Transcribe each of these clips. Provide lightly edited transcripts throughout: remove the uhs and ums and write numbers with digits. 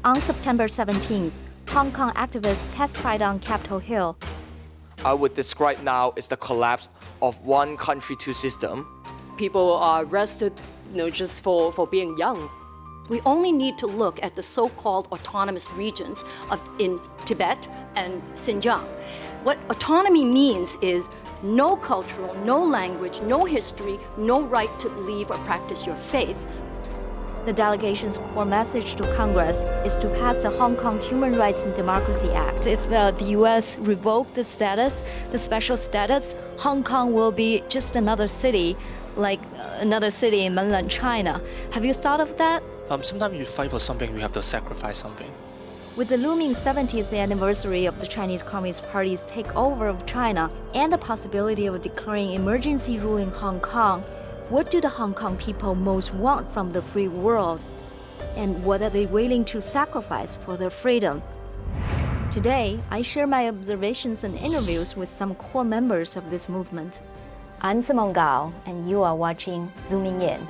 On September 17th, Hong Kong activists testified on Capitol Hill. I would describe now as the collapse of one country, two system. People are arrested, just for being young. We only need to look at the so-called autonomous regions in Tibet and Xinjiang. What autonomy means is no cultural, no language, no history, no right to believe or practice your faith. The delegation's core message to Congress is to pass the Hong Kong Human Rights and Democracy Act. If the U.S. revoke the special status, Hong Kong will be just another city, like another city in Mainland China. Have you thought of that? Sometimes you fight for something, you have to sacrifice something. With the looming 70th anniversary of the Chinese Communist Party's takeover of China and the possibility of declaring emergency rule in Hong Kong, what do the Hong Kong people most want from the free world? And what are they willing to sacrifice for their freedom? Today, I share my observations and interviews with some core members of this movement. I'm Simone Gao, and you are watching Zooming In.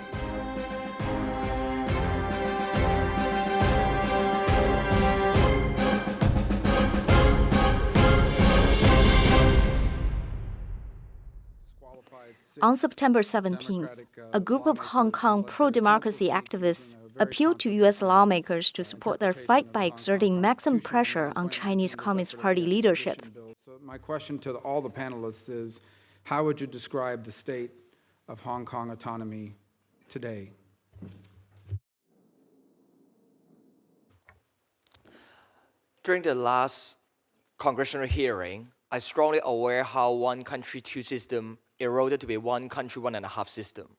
On September 17th, a group of Hong Kong pro-democracy activists appealed to U.S. lawmakers to support their fight by exerting maximum pressure on Chinese Communist Party leadership. So my question to all the panelists is, how would you describe the state of Hong Kong autonomy today? During the last congressional hearing, I strongly aware how one country, two system eroded to be one country, one and a half system.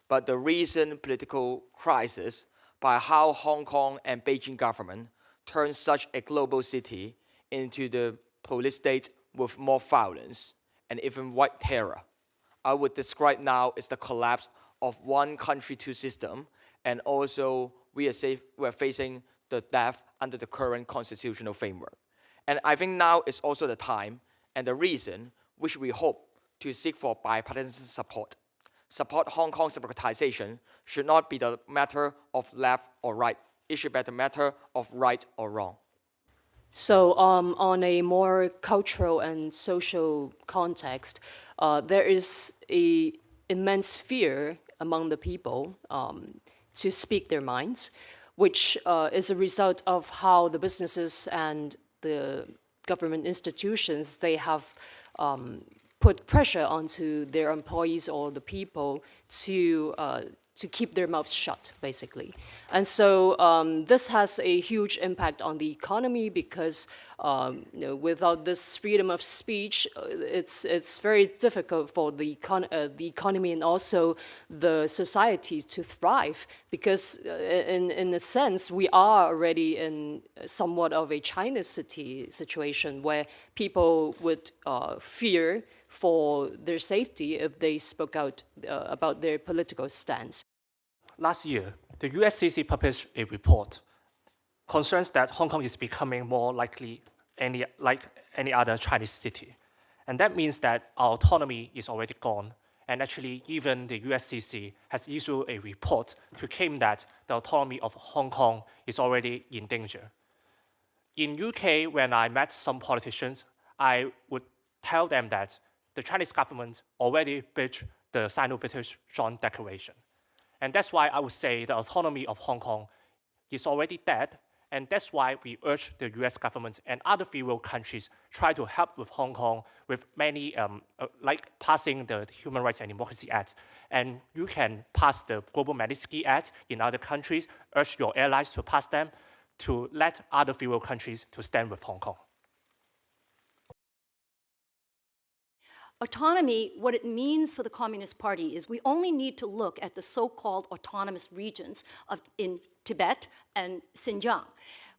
But the recent political crisis by how Hong Kong and Beijing government turned such a global city into the police state with more violence and even white terror, I would describe now as the collapse of one country, two system, and also we are facing the death under the current constitutional framework. And I think now is also the time and the reason which we hope to seek for bipartisan support. Support Hong Kong's democratization should not be the matter of left or right. It should be the matter of right or wrong. So on a more cultural and social context, there is an immense fear among the people to speak their minds, which is a result of how the businesses and the government institutions, they have put pressure onto their employees or the people to keep their mouths shut, basically. And so this has a huge impact on the economy because without this freedom of speech, it's very difficult for the economy and also the society to thrive because in a sense, we are already in somewhat of a China city situation where people would fear for their safety if they spoke out about their political stance. Last year, the USCC published a report concerns that Hong Kong is becoming more likely like any other Chinese city. And that means that our autonomy is already gone. And actually, even the USCC has issued a report to claim that the autonomy of Hong Kong is already in danger. In UK, when I met some politicians, I would tell them that the Chinese government already breached the Sino-British Joint Declaration. And that's why I would say the autonomy of Hong Kong is already dead, and that's why we urge the US government and other free world countries try to help with Hong Kong with many, like passing the Human Rights and Democracy Act. And you can pass the Global Magnitsky Act in other countries, urge your allies to pass them, to let other free world countries to stand with Hong Kong. Autonomy, what it means for the Communist Party is we only need to look at the so-called autonomous regions in Tibet and Xinjiang.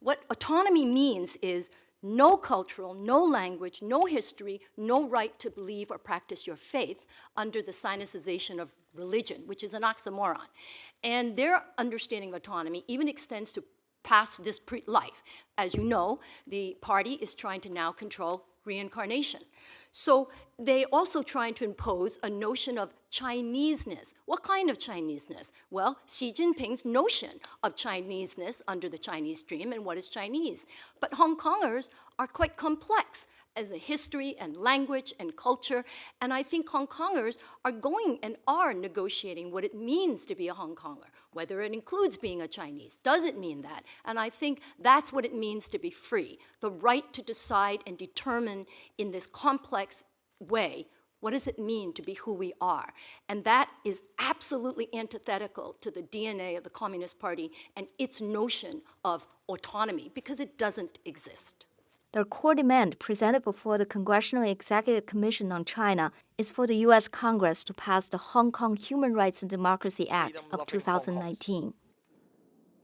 What autonomy means is no cultural, no language, no history, no right to believe or practice your faith under the Sinicization of religion, which is an oxymoron. And their understanding of autonomy even extends to past this life. As you know, the party is trying to now control reincarnation. So they're also trying to impose a notion of Chineseness. What kind of Chineseness? Well, Xi Jinping's notion of Chineseness under the Chinese dream and what is Chinese. But Hong Kongers are quite complex as a history and language and culture, and I think Hong Kongers are going and are negotiating what it means to be a Hong Konger, whether it includes being a Chinese. Does it mean that? And I think that's what it means to be free, the right to decide and determine in this complex way, what does it mean to be who we are? And that is absolutely antithetical to the DNA of the Communist Party and its notion of autonomy, because it doesn't exist. Their core demand presented before the Congressional Executive Commission on China is for the U.S. Congress to pass the Hong Kong Human Rights and Democracy Act of 2019.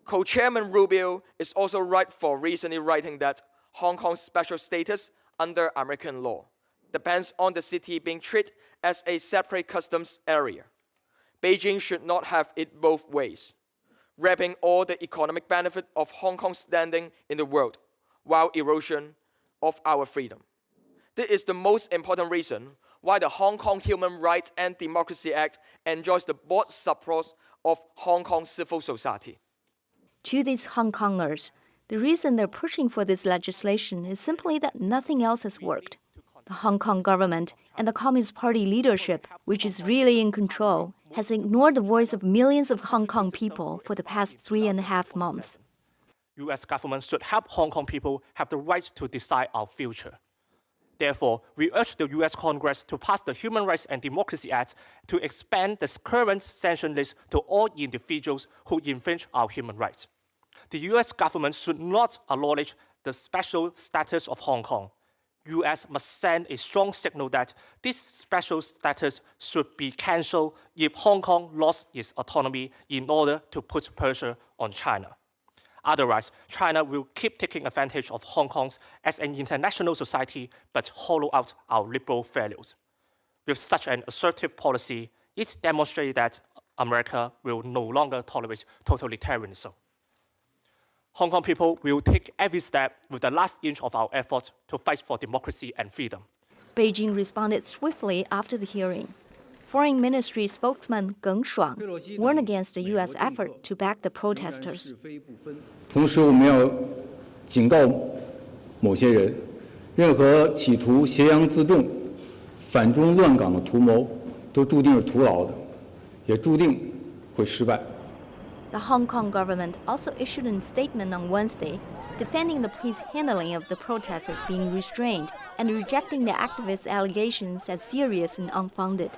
Co-chairman Rubio is also right for recently writing that Hong Kong's special status under American law depends on the city being treated as a separate customs area. Beijing should not have it both ways, grabbing all the economic benefit of Hong Kong's standing in the world, while erosion of our freedom. This is the most important reason why the Hong Kong Human Rights and Democracy Act enjoys the broad support of Hong Kong civil society. To these Hong Kongers, the reason they're pushing for this legislation is simply that nothing else has worked. The Hong Kong government and the Communist Party leadership, which is really in control, has ignored the voice of millions of Hong Kong people for the past 3.5 months. U.S. government should help Hong Kong people have the right to decide our future. Therefore, we urge the U.S. Congress to pass the Human Rights and Democracy Act to expand the current sanction list to all individuals who infringe our human rights. The U.S. government should not acknowledge the special status of Hong Kong. U.S. must send a strong signal that this special status should be cancelled if Hong Kong lost its autonomy in order to put pressure on China. Otherwise, China will keep taking advantage of Hong Kong as an international society, but hollow out our liberal values. With such an assertive policy, it demonstrates that America will no longer tolerate totalitarianism. Hong Kong people will take every step with the last inch of our effort to fight for democracy and freedom. Beijing responded swiftly after the hearing. Foreign Ministry spokesman Geng Shuang warned against the U.S. effort to back the protesters. 同时，我们要警告某些人，任何企图挟洋自重、反中乱港的图谋，都注定是徒劳的，也注定会失败。 The Hong Kong government also issued a statement on Wednesday defending the police handling of the protests as being restrained and rejecting the activists' allegations as serious and unfounded.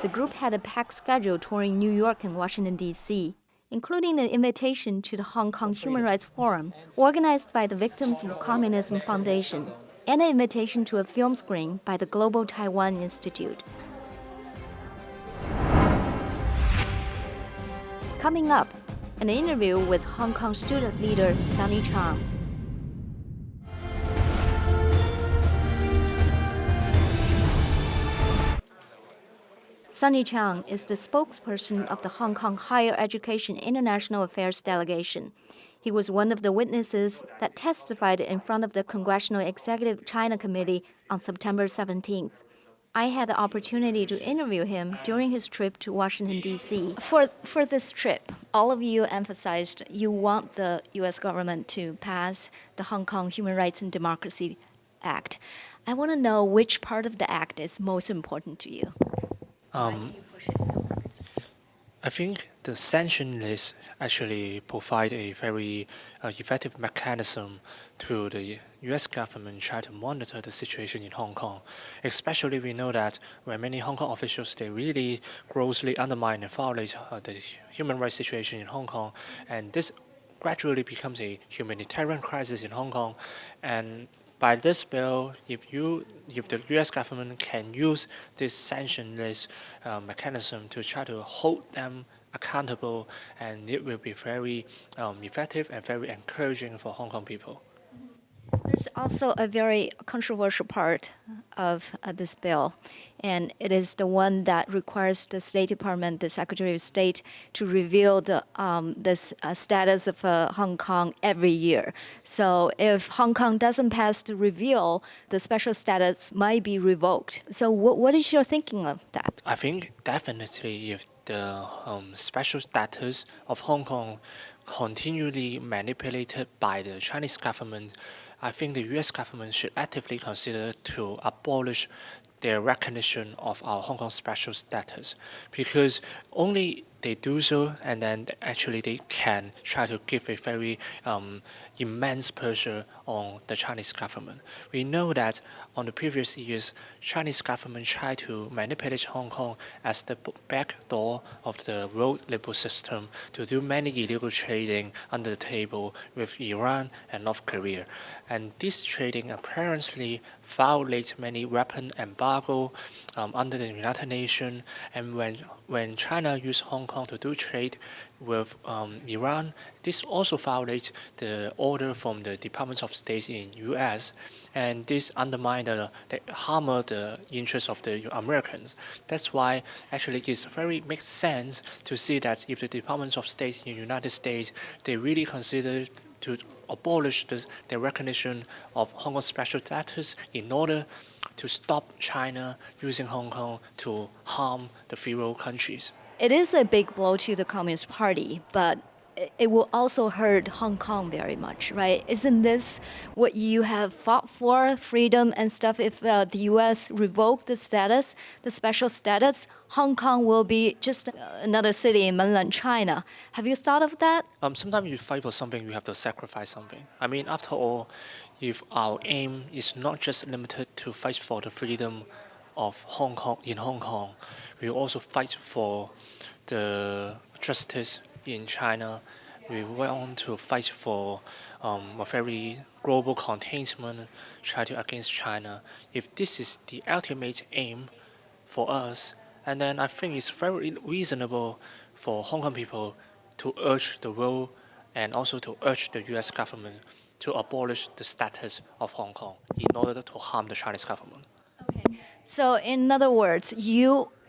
The group had a packed schedule touring New York and Washington, D.C., including an invitation to the Hong Kong Human Rights Forum, organized by the Victims of Communism Foundation, and an invitation to a film screening by the Global Taiwan Institute. Coming up, an interview with Hong Kong student leader Sunny Qiang. Sunny Qiang is the spokesperson of the Hong Kong Higher Education International Affairs Delegation. He was one of the witnesses that testified in front of the Congressional Executive China Committee on September 17th. I had the opportunity to interview him during his trip to Washington, D.C. For this trip, all of you emphasized you want the U.S. government to pass the Hong Kong Human Rights and Democracy Act. I want to know which part of the act is most important to you. I think the sanction list actually provide a very effective mechanism to the U.S. government try to monitor the situation in Hong Kong. Especially we know that when many Hong Kong officials, they really grossly undermine and violate the human rights situation in Hong Kong. And this gradually becomes a humanitarian crisis in Hong Kong. And by this bill, if the U.S. government can use this sanction list mechanism to try to hold them accountable, and it will be very effective and very encouraging for Hong Kong people. There's also a very controversial part of this bill, and it is the one that requires the State Department, the Secretary of State, to reveal the status of Hong Kong every year. So if Hong Kong doesn't pass the reveal, the special status might be revoked. So what is your thinking of that? I think definitely if the special status of Hong Kong continually manipulated by the Chinese government, I think the US government should actively consider to abolish their recognition of our Hong Kong special status, because only they do so, and then actually they can try to give a very immense pressure on the Chinese government. We know that on the previous years, Chinese government tried to manipulate Hong Kong as the back door of the world liberal system to do many illegal trading under the table with Iran and North Korea. And this trading apparently violates many weapon embargo under the United Nations. And when China used Hong Kong to do trade with Iran, this also violates the order from the Department of State in U.S. and this undermines harm the interests of the Americans. That's why actually it very makes sense to see that if the Department of State in the United States, they really consider to abolish the recognition of Hong Kong special status in order to stop China using Hong Kong to harm the free world countries. It is a big blow to the Communist Party, but it will also hurt Hong Kong very much, right? Isn't this what you have fought for, freedom and stuff? If the U.S. revoke the status, the special status, Hong Kong will be just another city in mainland China. Have you thought of that? Sometimes you fight for something, you have to sacrifice something. I mean, after all, if our aim is not just limited to fight for the freedom of Hong Kong in Hong Kong, we also fight for the justice in China. We want to fight for a very global containment against China. If this is the ultimate aim for us, and then I think it's very reasonable for Hong Kong people to urge the world and also to urge the US government to abolish the status of Hong Kong in order to harm the Chinese government. So in other words,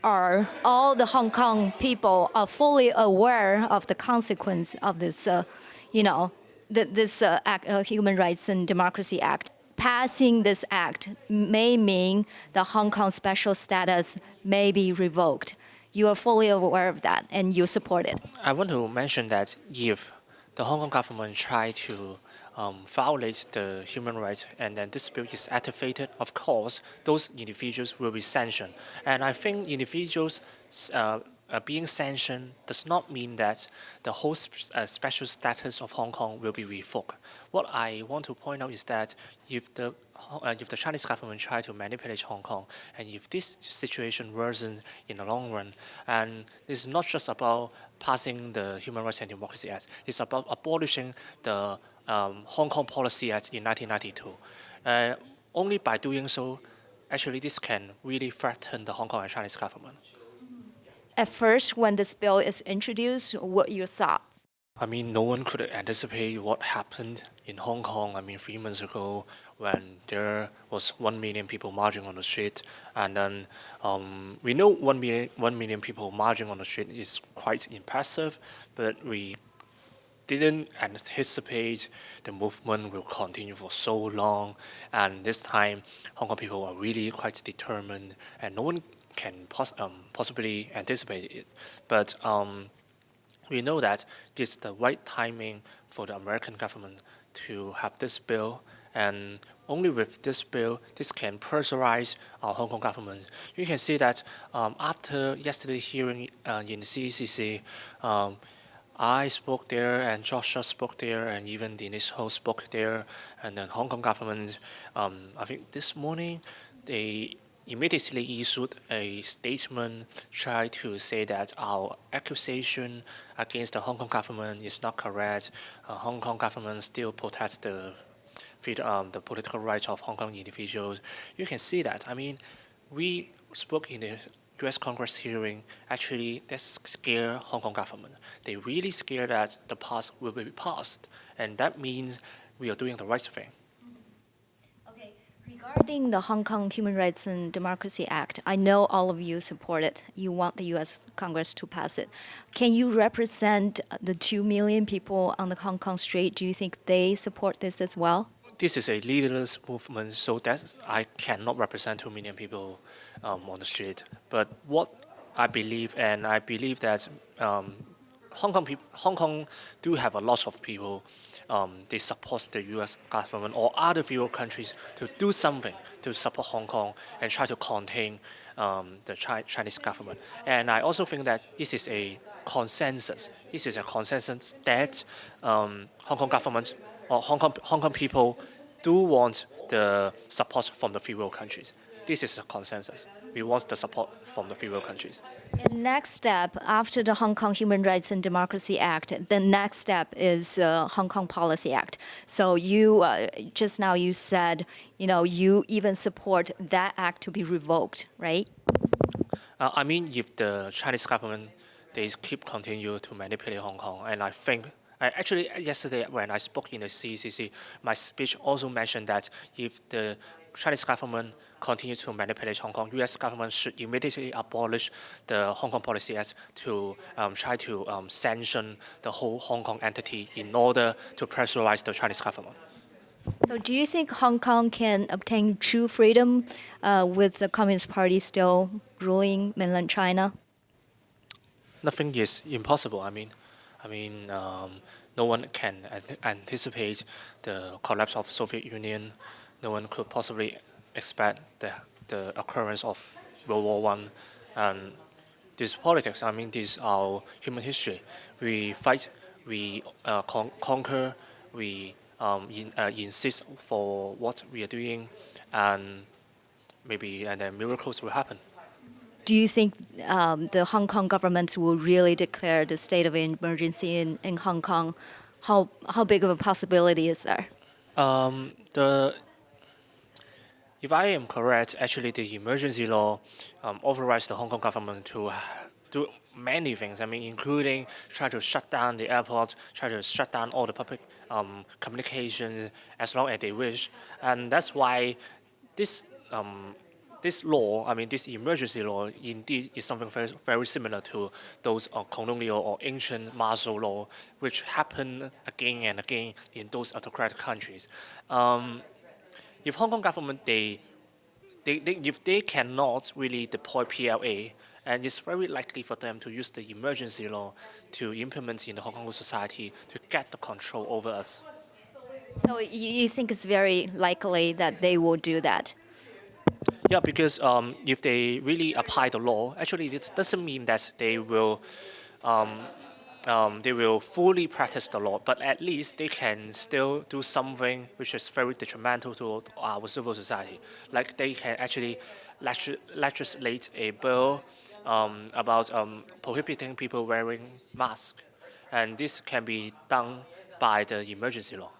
all the Hong Kong people are fully aware of the consequence of this, Human Rights and Democracy Act. Passing this act may mean the Hong Kong special status may be revoked. You are fully aware of that and you support it. I want to mention that if the Hong Kong government try to violate the human rights and then this bill is activated, of course, those individuals will be sanctioned. And I think individuals being sanctioned does not mean that the whole special status of Hong Kong will be revoked. What I want to point out is that if the Chinese government try to manipulate Hong Kong, and if this situation worsens in the long run, and it's not just about passing the Human Rights and Democracy Act, it's about abolishing the Hong Kong Policy Act in 1992. Only by doing so, actually this can really threaten the Hong Kong and Chinese government. At first, when this bill is introduced, what are your thoughts? I mean, no one could anticipate what happened in Hong Kong. I mean, 3 months ago, when there was 1 million people marching on the street, and then we know 1 million people marching on the street is quite impressive, but we didn't anticipate the movement will continue for so long. And this time, Hong Kong people are really quite determined, and no one can possibly anticipate it. But we know that this is the right timing for the American government to have this bill, and only with this bill, this can pressurize our Hong Kong government. You can see that after yesterday's hearing in the CCC, I spoke there, and Joshua spoke there, and even Denise Ho spoke there, and then Hong Kong government, I think this morning, they immediately issued a statement trying to say that our accusation against the Hong Kong government is not correct. Hong Kong government still protects the political rights of Hong Kong individuals. You can see that. I mean, we spoke in the U.S. Congress hearing. Actually, that scared Hong Kong government. They really scared that the pass will be passed, and that means we are doing the right thing. Regarding the Hong Kong Human Rights and Democracy Act, I know all of you support it. You want the U.S. Congress to pass it. Can you represent the 2 million people on the Hong Kong street? Do you think they support this as well? This is a leaderless movement, so that I cannot represent 2 million people on the street. But what I believe, and I believe that Hong Kong do have a lot of people. They support the U.S. government or other few countries to do something to support Hong Kong and try to contain the Chinese government. And I also think that this is a consensus. This is a consensus that Hong Kong government or Hong Kong people do want the support from the free world countries. This is a consensus. We want the support from the free world countries. And next step, after the Hong Kong Human Rights and Democracy Act, the next step is Hong Kong Policy Act. So you, just now you said, you even support that act to be revoked, right? I mean, if the Chinese government, they keep continue to manipulate Hong Kong, and I think, actually yesterday when I spoke in the CCC, my speech also mentioned that if the Chinese government continues to manipulate Hong Kong, U.S. government should immediately abolish the Hong Kong Policy Act to try to sanction the whole Hong Kong entity in order to pressurize the Chinese government. So do you think Hong Kong can obtain true freedom with the Communist Party still ruling mainland China? Nothing is impossible. I mean, no one can anticipate the collapse of Soviet Union. No one could possibly expect the occurrence of World War I. And this politics, I mean, this is our human history. We fight, we conquer, we insist for what we are doing, and then miracles will happen. Do you think the Hong Kong government will really declare the state of emergency in Hong Kong? How big of a possibility is there? If I am correct, actually the emergency law authorized the Hong Kong government to do many things. I mean, including try to shut down the airport, try to shut down all the public communications as long as they wish. And that's why this law, I mean, this emergency law, indeed is something very, very similar to those colonial or ancient martial law, which happen again and again in those autocratic countries. If Hong Kong government, if they cannot really deploy PLA, and it's very likely for them to use the emergency law to implement in the Hong Kong society to get the control over us. So you think it's very likely that they will do that? Yeah, because if they really apply the law, actually it doesn't mean that they will fully practice the law, but at least they can still do something which is very detrimental to our civil society. Like they can actually legislate a bill about prohibiting people wearing masks, and this can be done by the emergency law.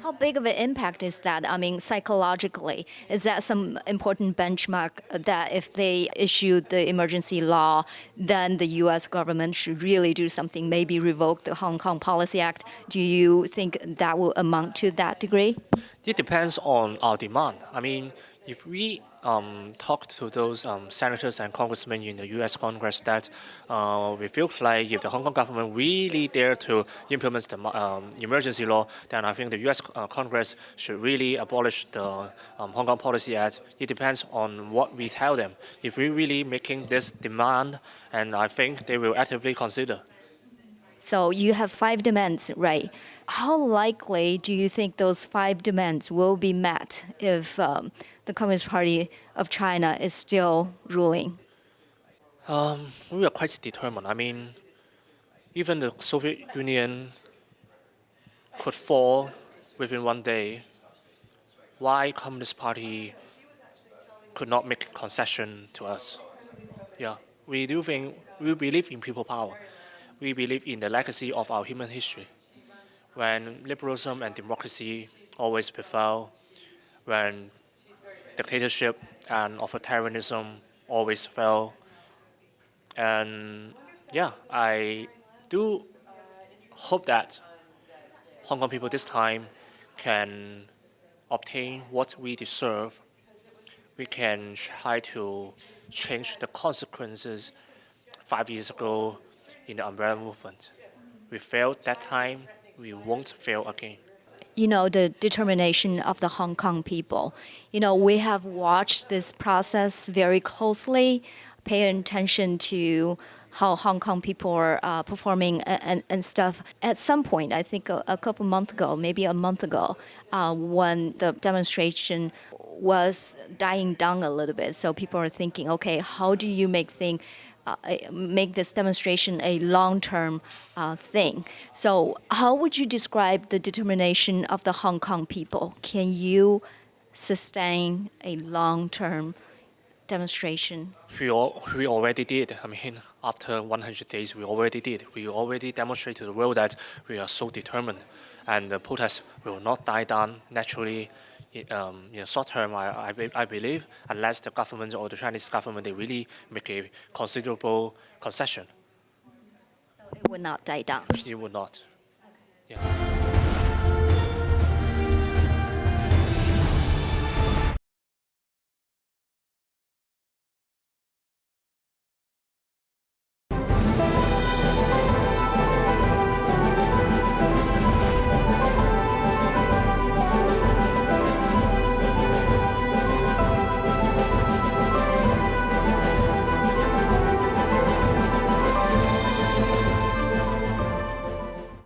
How big of an impact is that? I mean, psychologically, is that some important benchmark that if they issue the emergency law, then the U.S. government should really do something, maybe revoke the Hong Kong Policy Act? Do you think that will amount to that degree? It depends on our demand. I mean, if we talk to those senators and congressmen in the U.S. Congress that we feel like if the Hong Kong government really dare to implement the emergency law, then I think the U.S. Congress should really abolish the Hong Kong Policy Act. It depends on what we tell them. If we're really making this demand, and I think they will actively consider. So you have 5 demands, right? How likely do you think those 5 demands will be met if the Communist Party of China is still ruling? We are quite determined. I mean, even the Soviet Union could fall within one day. Why Communist Party could not make concession to us? Yeah, we believe in people power. We believe in the legacy of our human history. When liberalism and democracy always prevail, when dictatorship and authoritarianism always fail. And yeah, I do hope that Hong Kong people this time can obtain what we deserve, we can try to change the consequences 5 years ago in the umbrella movement. We failed that time, we won't fail again. You know, the determination of the Hong Kong people. You know, we have watched this process very closely, pay attention to how Hong Kong people are performing and stuff. At some point, I think a couple months ago, maybe a month ago, when the demonstration was dying down a little bit, so people are thinking, okay, how do you make this demonstration a long-term thing? So how would you describe the determination of the Hong Kong people? Can you sustain a long-term demonstration? We already did. I mean, after 100 days, we already did. We already demonstrated to the world that we are so determined, and the protests will not die down naturally. In the short term, I believe, unless the government or the Chinese government, they really make a considerable concession. It would not die down. It would not.